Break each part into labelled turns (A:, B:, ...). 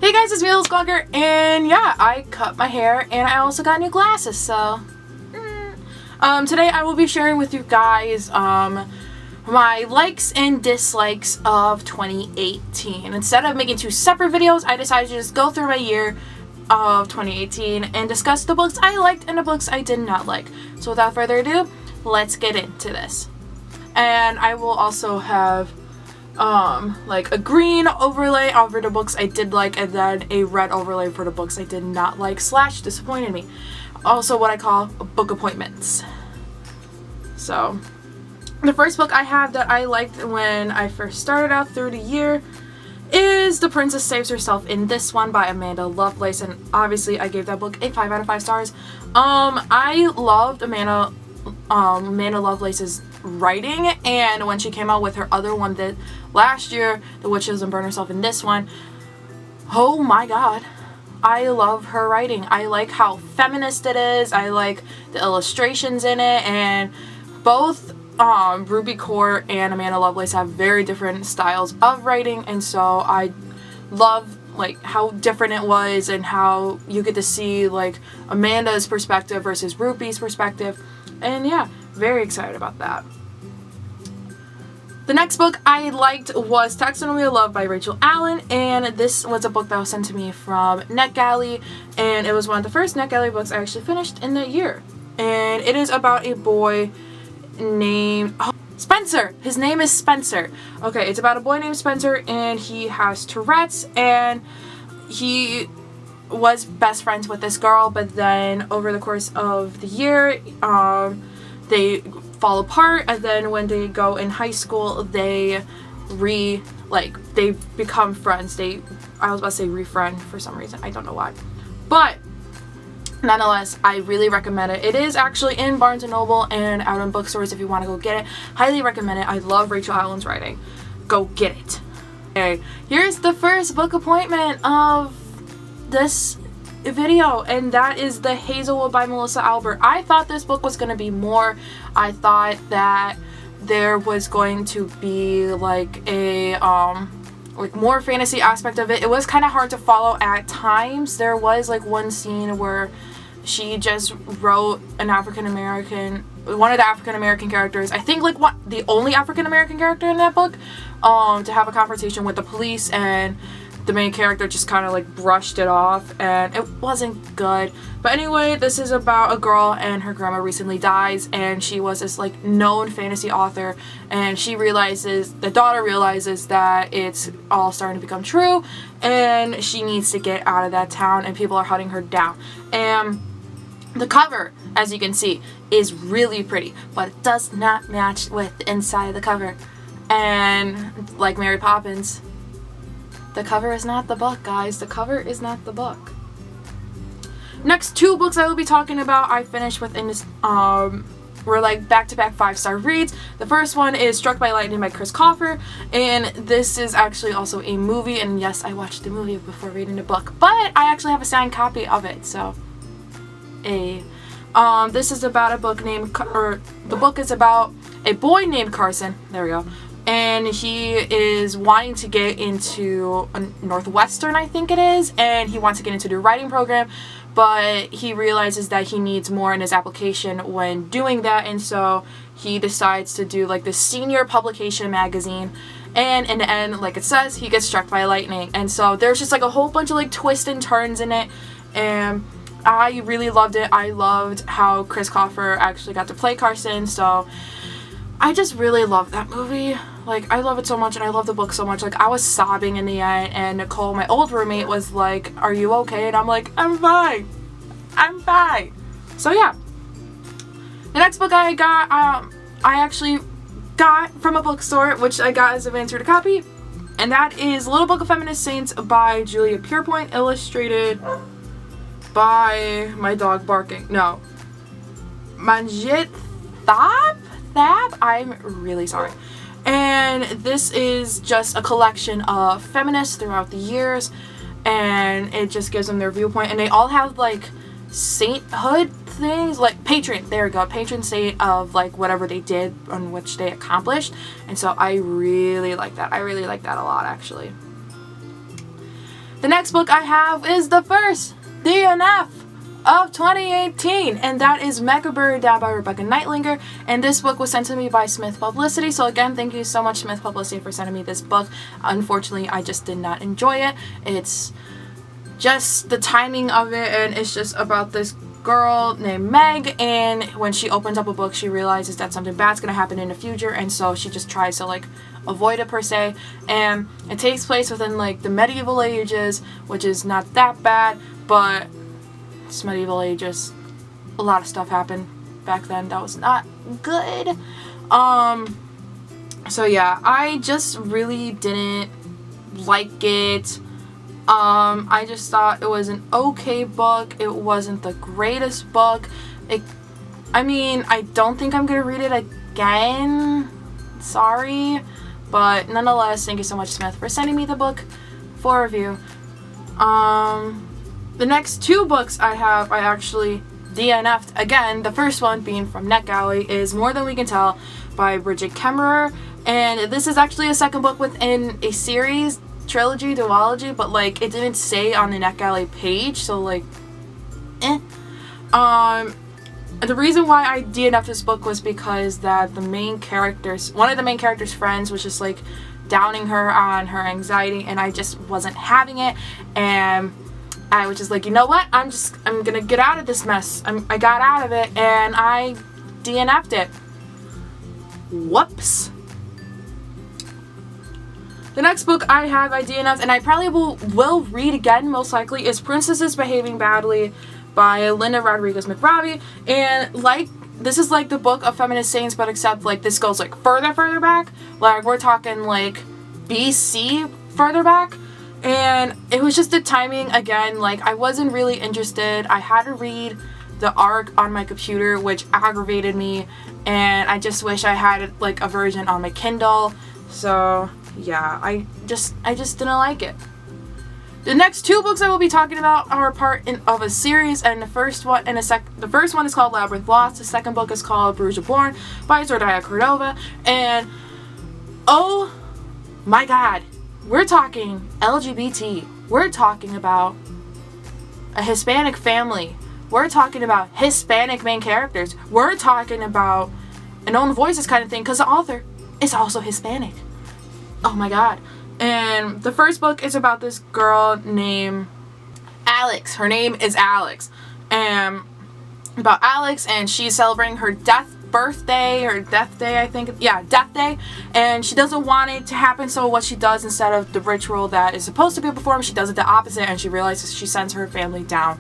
A: Hey guys, it's me, Hazel Wood, and yeah, I cut my hair and I also got new glasses, so today I will be sharing with you guys my likes and dislikes of 2018. Instead of making two separate videos, I decided to just go through my year of 2018 and discuss the books I liked and the books I did not like. So without further ado, let's get into this. And I will also have like a green overlay over the books I did like, and then a red overlay for the books I did not like / disappointed me. Also what I call book appointments. So the first book I have that I liked when I first started out through the year is The Princess Saves Herself in This One by Amanda Lovelace, and obviously I gave that book a 5 out of 5 stars. I loved Amanda Lovelace's writing, and when she came out with her other one that last year, The Witch Doesn't Burn Herself in This One, oh my god, I love her writing. I like how feminist it is. I like the illustrations in it, and both Ruby Kaur and Amanda Lovelace have very different styles of writing, and so I love like how different it was and how you get to see like Amanda's perspective versus Ruby's perspective, and yeah, very excited about that. The next book I liked was Taxonomy of Love by Rachel Allen, and this was a book that was sent to me from NetGalley, and it was one of the first NetGalley books I actually finished in that year. And it is about a boy named Spencer. His name is Spencer. Okay, it's about a boy named Spencer, and he has Tourette's, and he was best friends with this girl, but then over the course of the year, they fall apart, and then when they go in high school, they become friends. I was about to say refriend for some reason, I don't know why, but nonetheless, I really recommend it. It is actually in Barnes & Noble and out in bookstores if you want to go get it. Highly recommend it. I love Rachel Allen's writing. Go get it. Okay, here's the first book appointment of this video, and that is The Hazel Wood by Melissa Albert. I thought this book was going to be more. I thought that there was going to be like a more fantasy aspect of it. It was kind of hard to follow at times. There was like one scene where she just wrote one of the African American characters, I think like the only African American character in that book, to have a conversation with the police, and the main character just kind of like brushed it off, and it wasn't good. But anyway, this is about a girl, and her grandma recently dies, and she was this like known fantasy author, and the daughter realizes that it's all starting to become true, and she needs to get out of that town, and people are hunting her down. And the cover, as you can see, is really pretty, but it does not match with the inside of the cover. And like Mary Poppins, the cover is not the book, guys. The cover is not the book. Next two books I will be talking about, I finished within this, were like back-to-back 5-star reads. The first one is Struck by Lightning by Chris Colfer, and this is actually also a movie, and yes, I watched the movie before reading the book, but I actually have a signed copy of it, so this is about a book named, the book is about a boy named Carson, there we go, and he is wanting to get into a Northwestern, I think it is, and he wants to get into the writing program, but he realizes that he needs more in his application when doing that, and so he decides to do like the senior publication magazine, and in the end, like it says, he gets struck by lightning. And so there's just like a whole bunch of like twists and turns in it, and I really loved it. I loved how Chris Colfer actually got to play Carson, so I just really love that movie. Like, I love it so much, and I love the book so much. Like, I was sobbing in the end, and Nicole, my old roommate, was like, "Are you okay?" And I'm like, "I'm fine. I'm fine." So yeah. The next book I got, I actually got from a bookstore, which I got as a advanced copy, and that is Little Book of Feminist Saints by Julia Pierpoint, illustrated by my dog barking. No. Manjit Thab? I'm really sorry. And this is just a collection of feminists throughout the years, and it just gives them their viewpoint, and they all have like sainthood things, like patron, there we go, patron saint of like whatever they did on which they accomplished, and so I really like that. I really like that a lot, actually. The next book I have is the first DNF of 2018, and that is Megge Buried Down by Rebecca Neitlinger, and this book was sent to me by Smith Publicity. So again, thank you so much, Smith Publicity, for sending me this book. Unfortunately, I just did not enjoy it. It's just the timing of it, and it's just about this girl named Meg, and when she opens up a book, she realizes that something bad's gonna happen in the future, and so she just tries to like avoid it per se. And it takes place within like the medieval ages, which is not that bad, but it's medieval ages. A lot of stuff happened back then that was not good. So yeah, I just really didn't like it. I just thought it was an okay book. It wasn't the greatest book. I mean, I don't think I'm gonna read it again. Sorry. But nonetheless, thank you so much, Smith, for sending me the book for review. The next two books I have, I actually DNF'd again. The first one being from NetGalley is More Than We Can Tell by Bridget Kemmerer. And this is actually a second book within a series, trilogy, duology, but like it didn't say on the NetGalley page, so like, The reason why I DNF'd this book was because that one of the main characters' friends was just like downing her on her anxiety, and I just wasn't having it, and I was just like, you know what, I'm gonna get out of this mess. I got out of it, and I DNF'd it. Whoops. The next book I have I DNF'd, and I probably will read again, most likely, is Princesses Behaving Badly by Linda Rodriguez McRobbie. And like, this is like the book of feminist sayings, but except like this goes like further back. Like we're talking like BC further back. And it was just the timing again, like I wasn't really interested. I had to read the arc on my computer, which aggravated me, and I just wish I had like a version on my Kindle. So yeah, I just didn't like it. The next two books I will be talking about are part of a series, and the first one is called Labyrinth Lost. The second book is called Bruja Born by Zordaya Cordova. And oh my god, we're talking LGBT. We're talking about a Hispanic family. We're talking about Hispanic main characters. We're talking about an own voices kind of thing, because the author is also Hispanic. Oh my god. And the first book is about this girl named Alex. Her name is Alex. And about Alex, and she's celebrating her death day, I think. Yeah, death day. And she doesn't want it to happen, so what she does, instead of the ritual that is supposed to be performed, she does it the opposite, and she realizes she sends her family down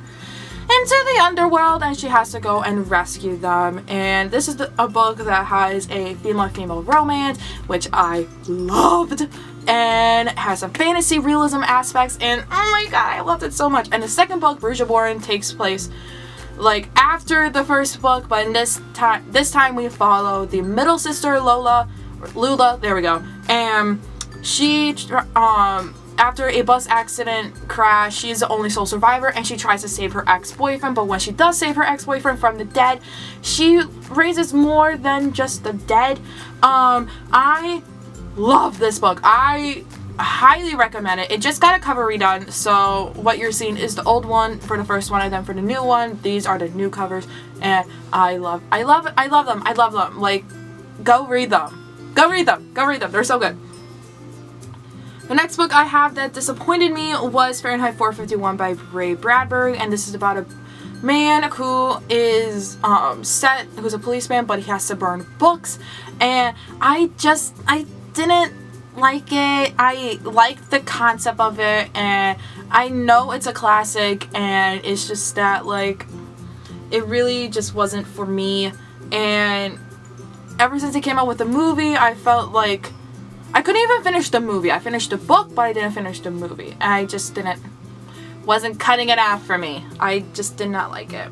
A: into the underworld, and she has to go and rescue them. And this is a book that has a female romance, which I loved, and it has some fantasy realism aspects, and oh my god, I loved it so much. And the second book, Bruja Born, takes place like after the first book, but in this time we follow the middle sister, Lula, there we go. And she after a bus accident crash, she's the only sole survivor, and she tries to save her ex-boyfriend, but when she does save her ex-boyfriend from the dead, she raises more than just the dead. I love this book. I highly recommend it. It just got a cover redone, so what you're seeing is the old one for the first one, and then for the new one, these are the new covers, and I love them. Like, go read them. They're so good. The next book I have that disappointed me was Fahrenheit 451 by Ray Bradbury, and this is about a man who is who's a policeman, but he has to burn books, and I didn't like it. I liked the concept of it, and I know it's a classic, and it's just that like it really just wasn't for me. And ever since it came out with the movie, I felt like I couldn't even finish the movie. I finished the book, but I didn't finish the movie. I just wasn't cutting it out for me. I just did not like it.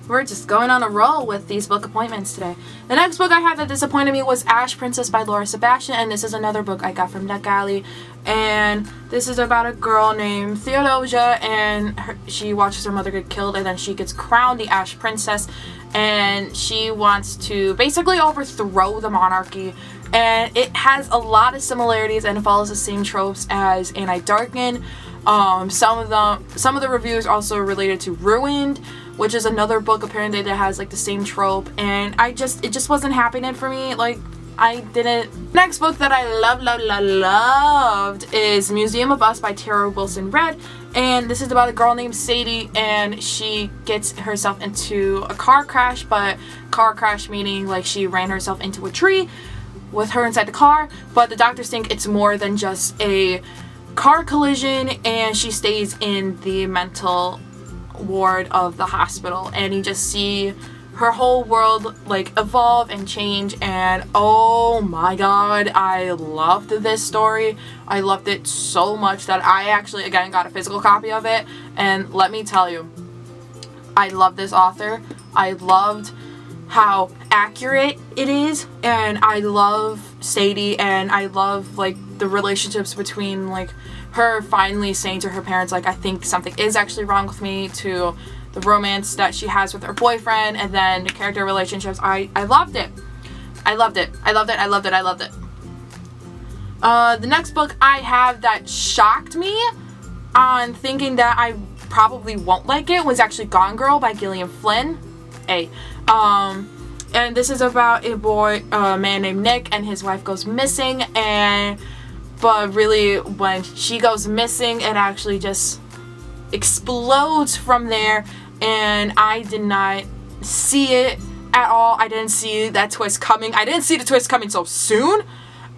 A: We're just going on a roll with these book appointments today. The next book I had that disappointed me was Ash Princess by Laura Sebastian, and this is another book I got from NetGalley. And this is about a girl named Theodosia, and she watches her mother get killed, and then she gets crowned the Ash Princess. and she wants to basically overthrow the monarchy. And it has a lot of similarities and it follows the same tropes as Anti Darken. Some of the reviews also related to Ruined, which is another book apparently that has like the same trope, and it just wasn't happening for me. Like, I didn't. Next book that I loved is Museum of Us by Tara Wilson Red, and this is about a girl named Sadie, and she gets herself into a car crash, but car crash meaning like she ran herself into a tree with her inside the car, but the doctors think it's more than just a car collision, and she stays in the mental ward of the hospital, and you just see her whole world like evolve and change. And oh my god, I loved this story. I loved it so much that I actually again got a physical copy of it, and let me tell you, I love this author. I loved how accurate it is, and I love Sadie, and I love like the relationships between like her finally saying to her parents like, I think something is actually wrong with me, to the romance that she has with her boyfriend, and then the character relationships. I loved it. I loved it. The next book I have that shocked me on thinking that I probably won't like it was actually Gone Girl by Gillian Flynn. And this is about a man named Nick, and his wife goes missing, but really when she goes missing, it actually just explodes from there, and I did not see it at all. I didn't see that twist coming. I didn't see the twist coming so soon,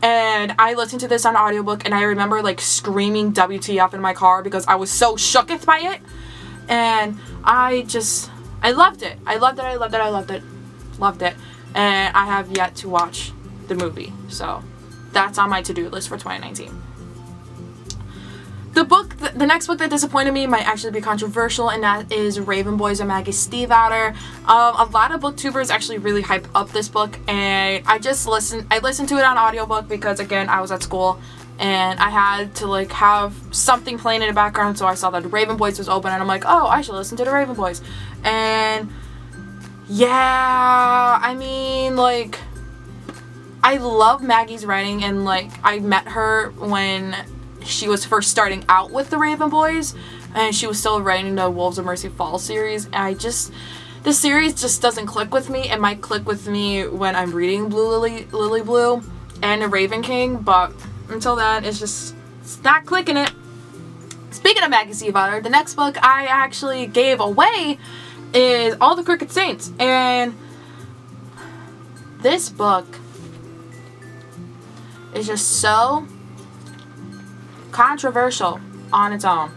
A: and I listened to this on audiobook, and I remember like screaming WTF in my car because I was so shooketh by it, and I loved it. Loved it, and I have yet to watch the movie, so that's on my to-do list for 2019. The next book that disappointed me might actually be controversial, and that is Raven Boys by Megge Stiefvater. A lot of booktubers actually really hype up this book, and I listened to it on audiobook because again I was at school and I had to like have something playing in the background, so I saw that Raven Boys was open, and I'm like, oh, I should listen to the Raven Boys. And yeah, I mean, like, I love Maggie's writing, and like I met her when she was first starting out with the Raven Boys, and she was still writing the Wolves of Mercy Fall series, and the series just doesn't click with me. It might click with me when I'm reading Lily Blue and the Raven King, but until then it's not clicking it. Speaking of Megge Stiefvater, the next book I actually gave away is All the Crooked Saints, and this book is just so controversial on its own.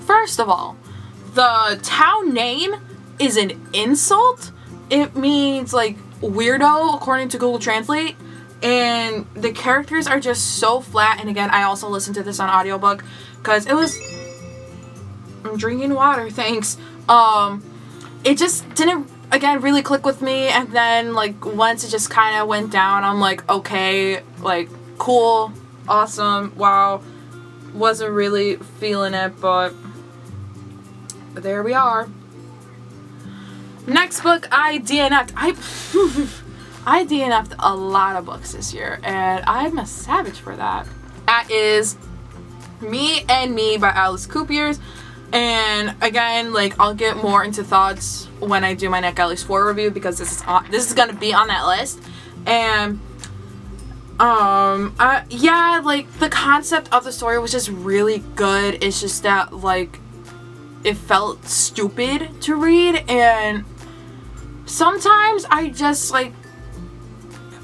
A: First of all, the town name is an insult. It means like weirdo according to Google Translate, and the characters are just so flat. And again, I also listened to this on audiobook because I'm drinking water, thanks. It just didn't again really click with me, and then like once it just kind of went down, I'm like, okay, like cool, awesome, wow. Wasn't really feeling it, but there we are. Next book I DNF'd. I DNF'd a lot of books this year, and I'm a savage for that. That is Me and Me by Alice Coupiers. And again, like I'll get more into thoughts when I do my NetGalley's 4 review, because this is gonna be on that list. And yeah, like the concept of the story was just really good. It's just that like it felt stupid to read, and sometimes I just like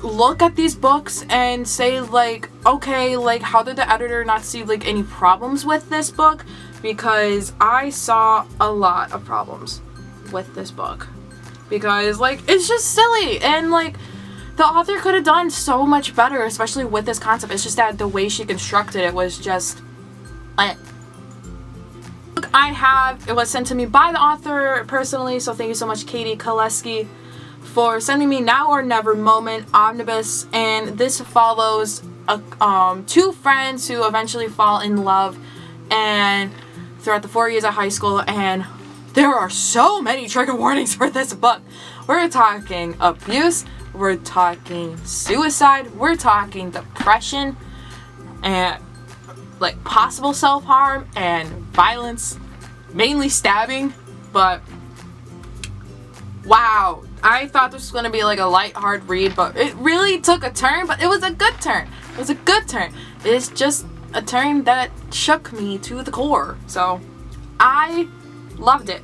A: look at these books and say like, okay, like how did the editor not see like any problems with this book? Because I saw a lot of problems with this book, because like it's just silly, and like the author could have done so much better, especially with this concept. It's just that the way she constructed it was just it was sent to me by the author personally, so thank you so much, Katie Koleski, for sending me Now or Never Moment Omnibus. And this follows two friends who eventually fall in love and throughout the 4 years of high school, and there are so many trigger warnings for this book. We're talking abuse, we're talking suicide, we're talking depression, and like possible self-harm and violence, mainly stabbing. But wow, I thought this was going to be like a lighthearted read, but it really took a turn, but it was a good turn. It was a good turn. It's just a turn that shook me to the core. So I loved it.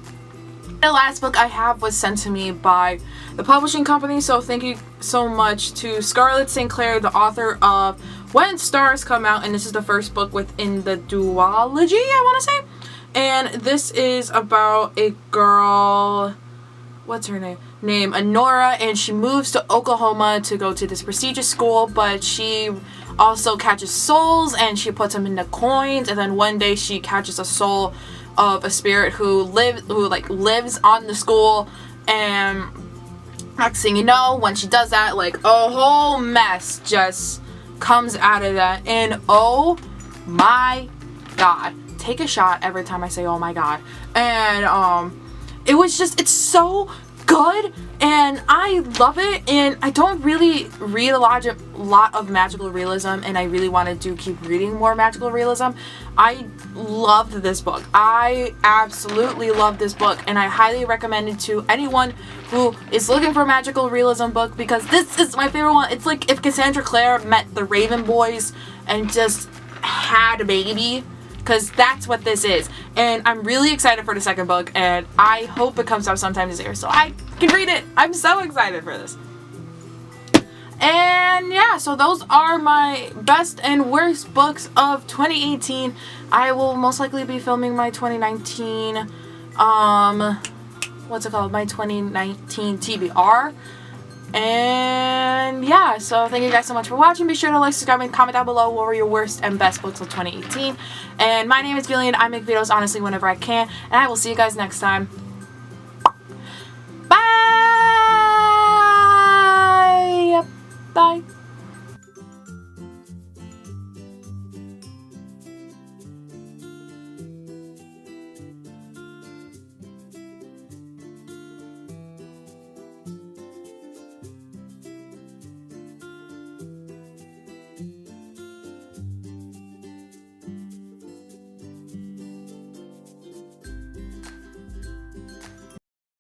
A: The last book I have was sent to me by the publishing company, so thank you so much to Scarlett Sinclair, the author of When Stars Come Out, and this is the first book within the duology, I want to say. And this is about a girl, what's her name? Honora, and she moves to Oklahoma to go to this prestigious school, but she also catches souls and she puts them into coins, and then one day she catches a soul of a spirit who lives on the school, and next thing you know, when she does that, like a whole mess just comes out of that. And oh my god, take a shot every time I say oh my god. And it's so good and I love it, and I don't really read a lot of magical realism, and I really want to keep reading more magical realism. I loved this book. I absolutely loved this book, and I highly recommend it to anyone who is looking for a magical realism book, because this is my favorite one. It's like if Cassandra Clare met the Raven Boys and just had a baby, because that's what this is. And I'm really excited for the second book, and I hope it comes out sometime this year so I can read it. I'm so excited for this. And yeah, so those are my best and worst books of 2018. I will most likely be filming my 2019, my 2019 TBR. And yeah, so thank you guys so much for watching. Be sure to like, subscribe, and comment down below what were your worst and best books of 2018. And my name is Gillian. I make videos honestly whenever I can, and I will see you guys next time.